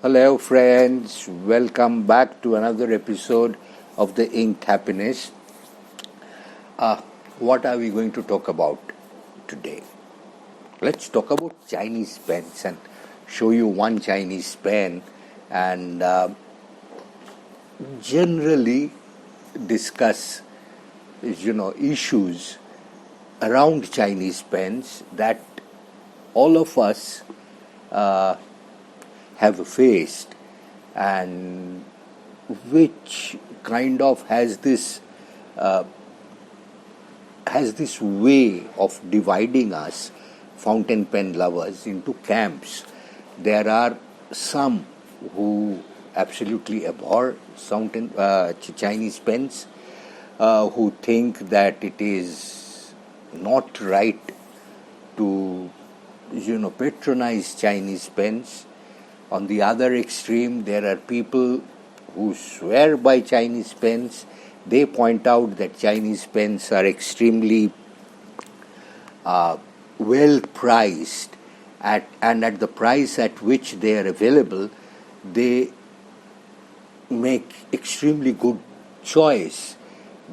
Hello, friends. Welcome back to another episode of the Inked Happiness. What are we going to talk about today? Let's talk about Chinese pens and show you one Chinese pen and generally discuss, issues around Chinese pens that all of us have faced and which kind of has this way of dividing us fountain pen lovers into camps. There are some who absolutely abhor Chinese pens, who think that it is not right to patronize Chinese pens. On the other extreme, there are people who swear by Chinese pens. They point out that Chinese pens are extremely well priced, and at the price at which they are available, they make extremely good choice,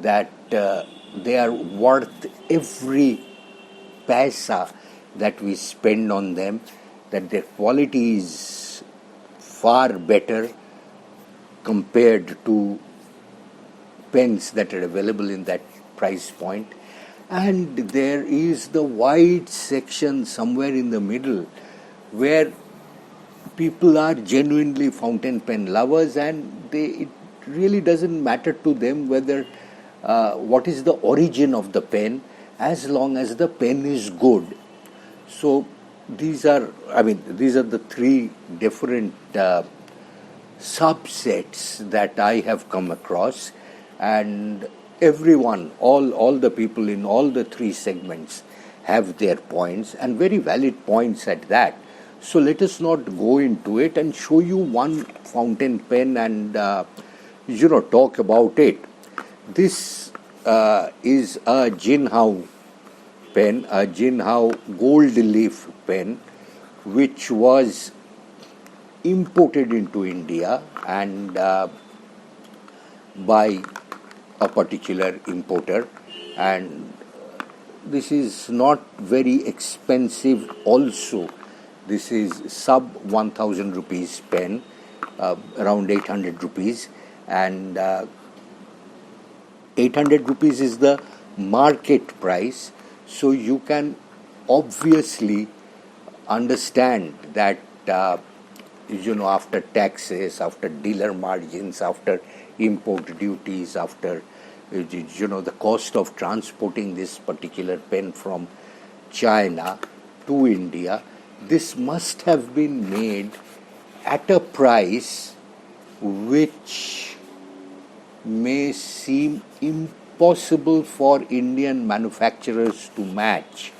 that they are worth every paisa that we spend on them, that their quality is far better compared to pens that are available in that price point. And there is the wide section somewhere in the middle where people are genuinely fountain pen lovers, and it really doesn't matter to them whether what is the origin of the pen, as long as the pen is good. So these are the three different subsets that I have come across, and everyone, all the people in all the three segments have their points, and very valid points at that. So let us not go into it and show you one fountain pen and talk about it. This is a Jinhao pen, a Jinhao gold leaf pen, which was imported into India and by a particular importer, and this is not very expensive also. This is sub 1000 rupees pen, around 800 rupees, and 800 rupees is the market price. So you can obviously understand that after taxes, after dealer margins, after import duties, after the cost of transporting this particular pen from China to India, this must have been made at a price which may seem impossible for Indian manufacturers to match.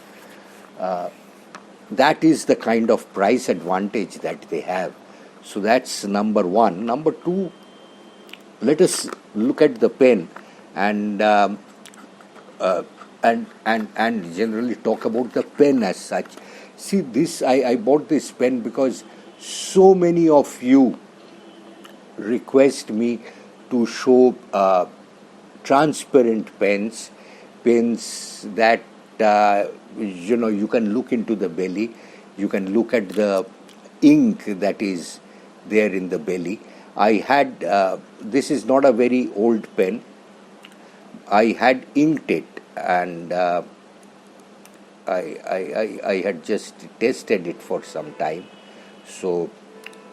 That is the kind of price advantage that they have. So that's number one. Number two, let us look at the pen and generally talk about the pen as such. See, this I bought this pen because so many of you request me to show transparent pens that you can look into the belly, you can look at the ink that is there in the belly. I had this is not a very old pen. I had inked it, and I had just tested it for some time. So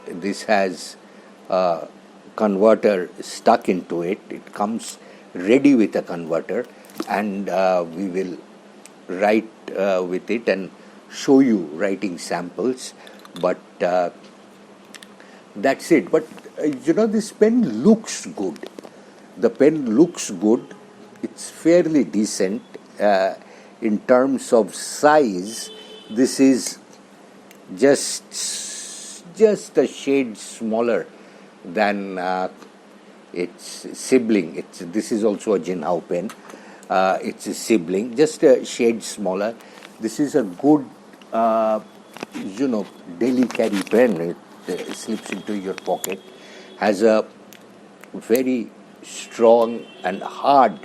this has a converter stuck into it. It comes ready with a converter, and we will write with it and show you writing samples. But that's it. But this pen looks good. The pen looks good. It's fairly decent. In terms of size, this is just a shade smaller than its sibling. This is also a Jinhao pen. It's a sibling, just a shade smaller. This is a good, daily carry pen. slips into your pocket, has a very strong and hard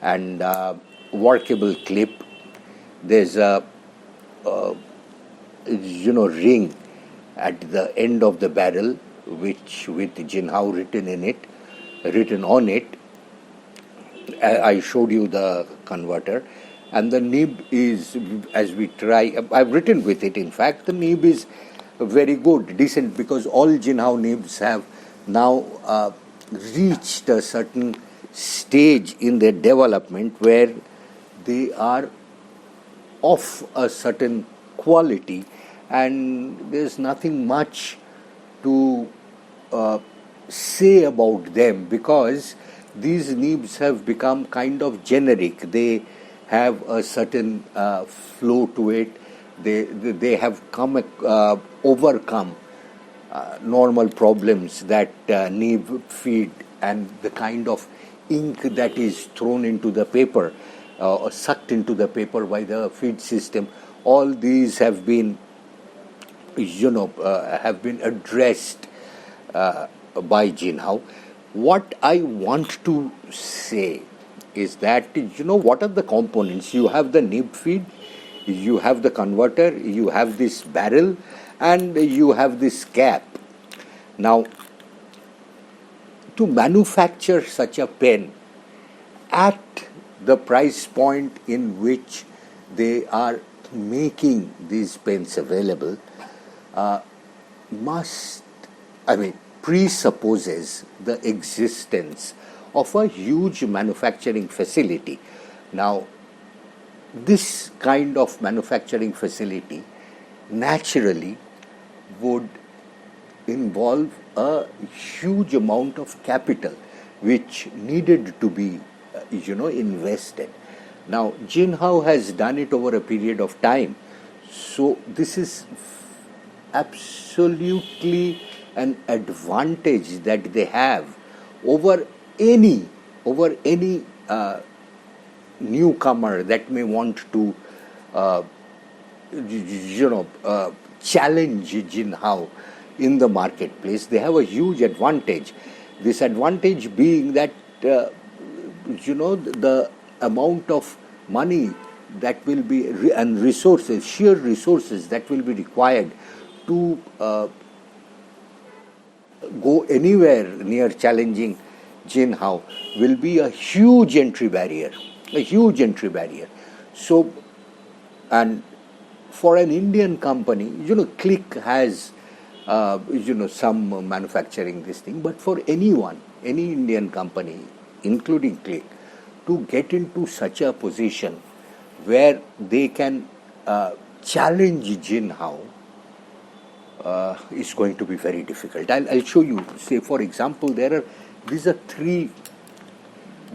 and workable clip. There's a ring at the end of the barrel, which with Jinhao written on it. I showed you the converter, and the nib is, as we try. I've written with it. In fact, the nib is very good, decent, because all Jinhao nibs have now reached a certain stage in their development where they are of a certain quality, and there's nothing much to say about them, because these nibs have become kind of generic. They have a certain flow to it. They have overcome normal problems that nib feed and the kind of ink that is thrown into the paper or sucked into the paper by the feed system. All these have been addressed by Jinhao. What I want to say is that, what are the components? You have the nib feed, you have the converter, you have this barrel, and you have this cap. Now, to manufacture such a pen at the price point in which they are making these pens available, presupposes the existence of a huge manufacturing facility. Now, this kind of manufacturing facility naturally would involve a huge amount of capital which needed to be invested. Now, Jinhao has done it over a period of time, so this is absolutely an advantage that they have over any newcomer that may want to challenge Jinhao in the marketplace. They have a huge advantage. This advantage being that the amount of money that will be and resources, sheer resources that will be required to go anywhere near challenging Jinhao will be a huge entry barrier. So, and for an Indian company, Click has some manufacturing this thing, but for any Indian company, including Click, to get into such a position where they can challenge Jinhao is going to be very difficult. I'll show you. Say, for example, these are three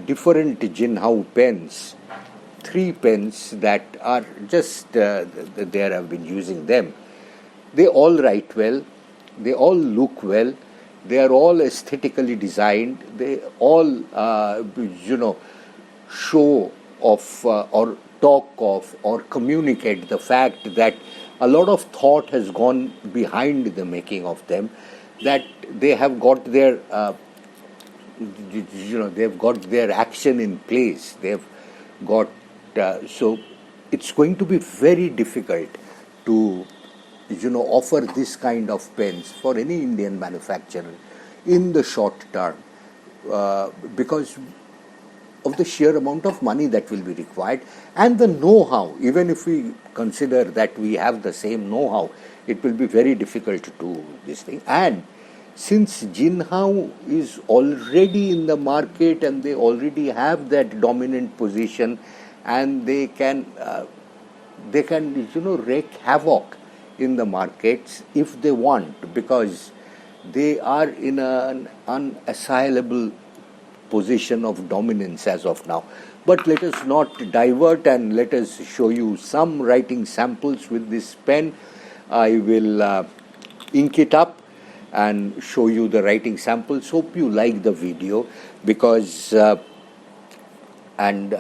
different Jinhao pens. Three pens that are just there. I've been using them. They all write well. They all look well. They are all aesthetically designed. They all, show of or talk of or communicate the fact that a lot of thought has gone behind the making of them, that they have got their they've got their action in place. They've got so it's going to be very difficult to offer this kind of pens for any Indian manufacturer in the short term, because of the sheer amount of money that will be required and the know-how. Even if we consider that we have the same know-how, it will be very difficult to do this thing. And since Jinhao is already in the market and they already have that dominant position, and they can wreak havoc in the markets if they want, because they are in an unassailable position of dominance as of now. But let us not divert and let us show you some writing samples with this pen. I will ink it up and show you the writing samples. Hope you like the video, because hope and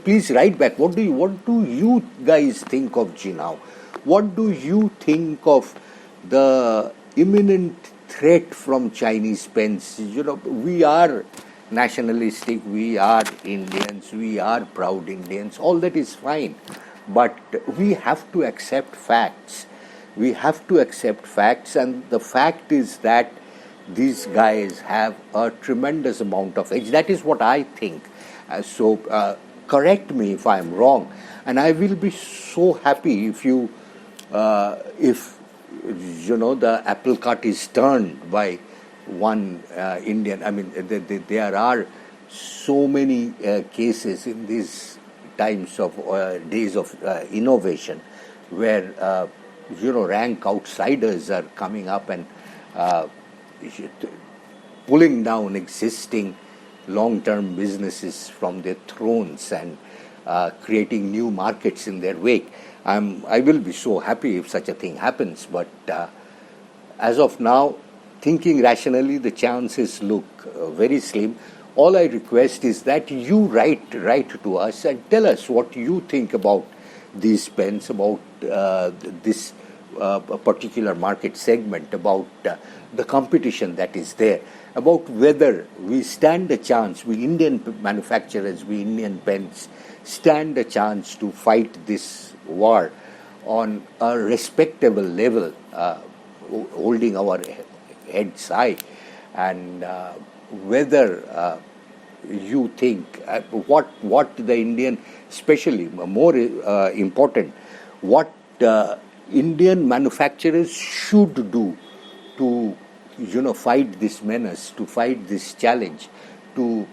please write back. What do you guys think of Jinhao? What do you think of the imminent threat from Chinese pens. We are nationalistic, we are Indians, we are proud Indians, all that is fine. But we have to accept facts. We have to accept facts, and the fact is that these guys have a tremendous amount of edge. That is what I think. So correct me if I'm wrong, and I will be so happy if if the apple cart is turned by one Indian. I mean, there are so many cases in these times of days of innovation where rank outsiders are coming up and pulling down existing long-term businesses from their thrones and creating new markets in their wake. I will be so happy if such a thing happens, but as of now, thinking rationally, the chances look very slim. All I request is that you write to us and tell us what you think about these pens, about this particular market segment, about the competition that is there, about whether we stand a chance, we Indian manufacturers, we Indian pens, stand a chance to fight this war on a respectable level, holding our heads high, and whether you think what the Indian, especially more important, what Indian manufacturers should do to fight this menace, to fight this challenge, to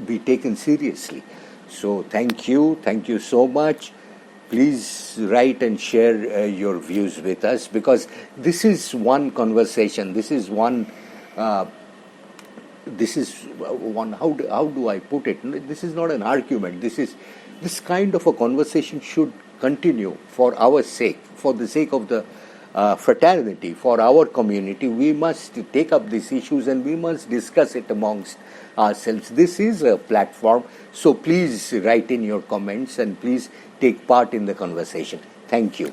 be taken seriously. So thank you so much. Please write and share your views with us, because this is one conversation. This is one. How do I put it? This is not an argument. This kind of a conversation should continue for our sake, for the sake of the fraternity, for our community. We must take up these issues and we must discuss it amongst ourselves. This is a platform, so please write in your comments and please take part in the conversation. Thank you.